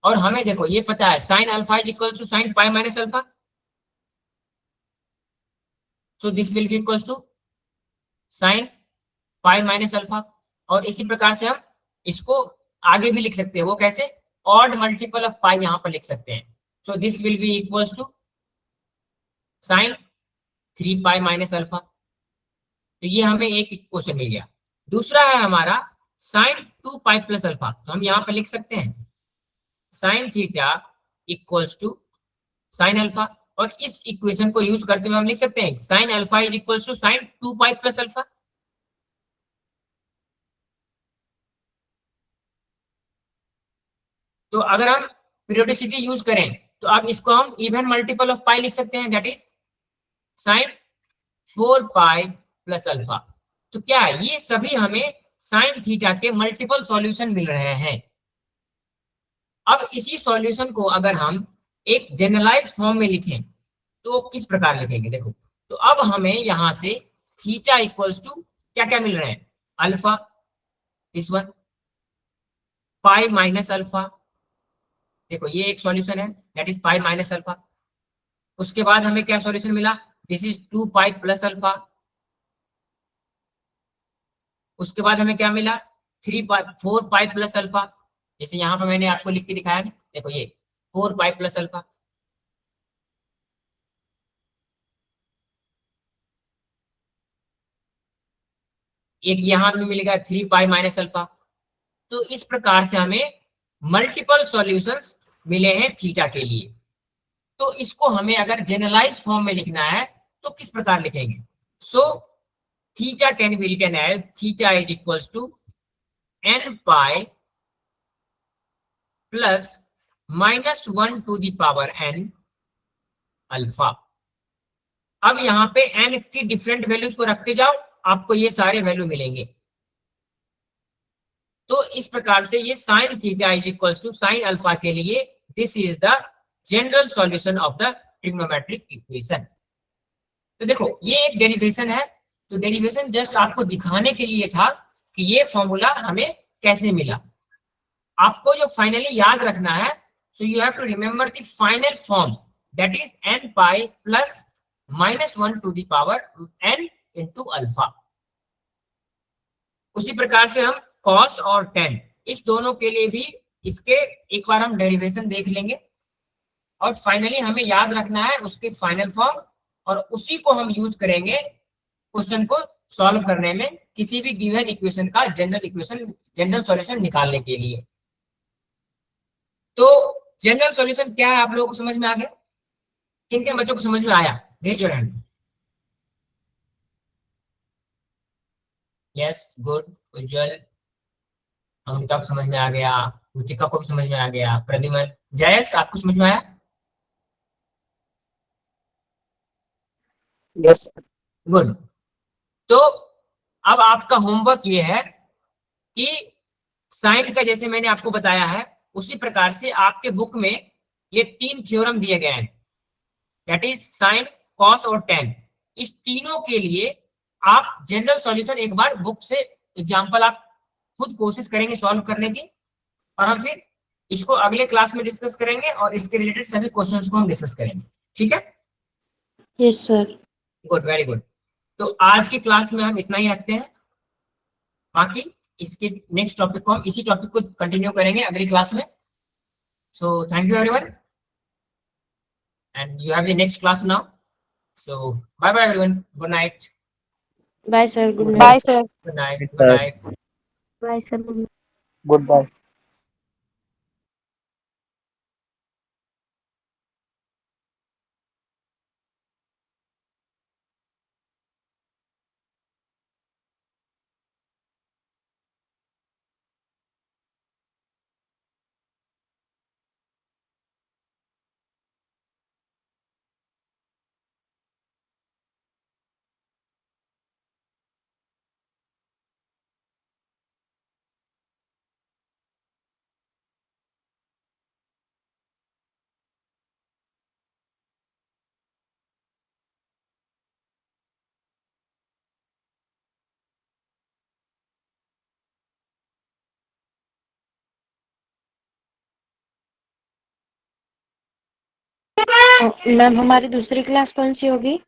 और हमें देखो ये पता है sine alpha is equal to sine pi minus alpha, so this will be equals to sine pi minus alpha. और इसी प्रकार से हम इसको आगे भी लिख सकते हैं, वो कैसे? ऑड मल्टीपल ऑफ पाई यहाँ पर लिख सकते हैं, so this will be equals to sine 3 pi minus alpha. तो ये हमें एक क्वेश्चन मिल गया। दूसरा है हमारा साइन 2 पाई प्लस अल्फा, तो हम यहाँ पर लिख सकते हैं sine theta equals to sine alpha. और इस इक्वेशन को यूज करते हुए हम लिख सकते हैं sine alpha is equals to sine 2 pi plus alpha. तो अगर हम पीरियोडिसिटी यूज करें तो अब इसको हम इवन मल्टीपल ऑफ पाई लिख सकते हैं, that is sign 4 pi plus alpha. तो क्या है, ये सभी हमें साइन थीटा के मल्टीपल सॉल्यूशन मिल रहे हैं। अब इसी सॉल्यूशन को अगर हम एक जनरलाइज फॉर्म में लिखें तो किस प्रकार लिखेंगे? देखो, तो अब हमें यहां से थीटा इक्वल्स टू क्या क्या मिल रहे हैं? Alpha, this one, pi minus alpha, देखो ये एक सॉल्यूशन है that is pi minus alpha. उसके बाद हमें क्या सॉल्यूशन मिला? This is 2 pi plus alpha. उसके बाद हमें क्या मिला? 4 पाई प्लस अल्फा, जैसे यहाँ पर मैंने आपको लिख के दिखाया है, देखो ये 4 पाई प्लस अल्फा। एक यहाँ भी मिलेगा 3 पाई माइनस अल्फा। तो इस प्रकार से हमें मल्टीपल सॉल्यूशंस मिले हैं थीटा के लिए। तो इसको हमें अगर जनरलाइज फॉर्म में लिखना है तो किस प्रकार लिखेंगे? सो theta can be written as theta is equals to n pi plus -1 to the power n alpha. अब यहाँ पे n की डिफरेंट वैल्यूज को रखते जाओ, आपको ये सारे वैल्यू मिलेंगे। तो इस प्रकार से ये sine theta is equals to sine alpha के लिए this is the general solution of the trigonometric equation. तो देखो ये एक डेरिवेशन है, तो डेरिवेशन जस्ट आपको दिखाने के लिए था कि ये फॉर्मूला हमें कैसे मिला। आपको जो फाइनली याद रखना है, so you have to remember the final form that is n pi plus -1 to the power n into alpha. उसी प्रकार से हम cos और tan इस दोनों के लिए भी इसके एक बार हम डेरिवेशन देख लेंगे, और फाइनली हमें याद रखना है उसके फाइनल फॉर्म, और उसी को हम यूज करेंगे क्वेश्चन को सॉल्व करने में, किसी भी गिवन इक्वेशन का जनरल सॉल्यूशन निकालने के लिए। तो जनरल सॉल्यूशन क्या है आप लोगों को समझ में आ गया? किन किन बच्चों को समझ में आया? Raise your hand. Yes, good. Ujjwal, Amrita को समझ में आ गया, रुचिका को भी समझ में आ गया, प्रद्युमन, जयस आपको समझ में आया? यस। गुड। तो अब आपका होमवर्क ये है कि साइन का जैसे मैंने आपको बताया है उसी प्रकार से आपके बुक में ये 3 थ्योरम दिए गए हैं, दैट इज साइन, कॉस और टेन। इस तीनों के लिए आप जनरल सॉल्यूशन एक बार बुक से एग्जांपल आप खुद कोशिश करेंगे सॉल्व करने की, और हम फिर इसको अगले क्लास में डिस्कस करेंगे और इसके रिलेटेड सभी क्वेश्चंस को हम डिस्कस करेंगे। ठीक है? Yes sir. Good, very good. तो आज की क्लास में हम इतना ही रखते हैं, बाकी इसके नेक्स्ट टॉपिक को हम इसी टॉपिक को कंटिन्यू करेंगे अगली क्लास में। So thank you everyone, and you have the next class now. So bye bye everyone, good night. Bye sir, good night. Bye sir. Good night, good night. Bye sir. Good bye. Ma'am हमारी दूसरी class कौन सी होगी?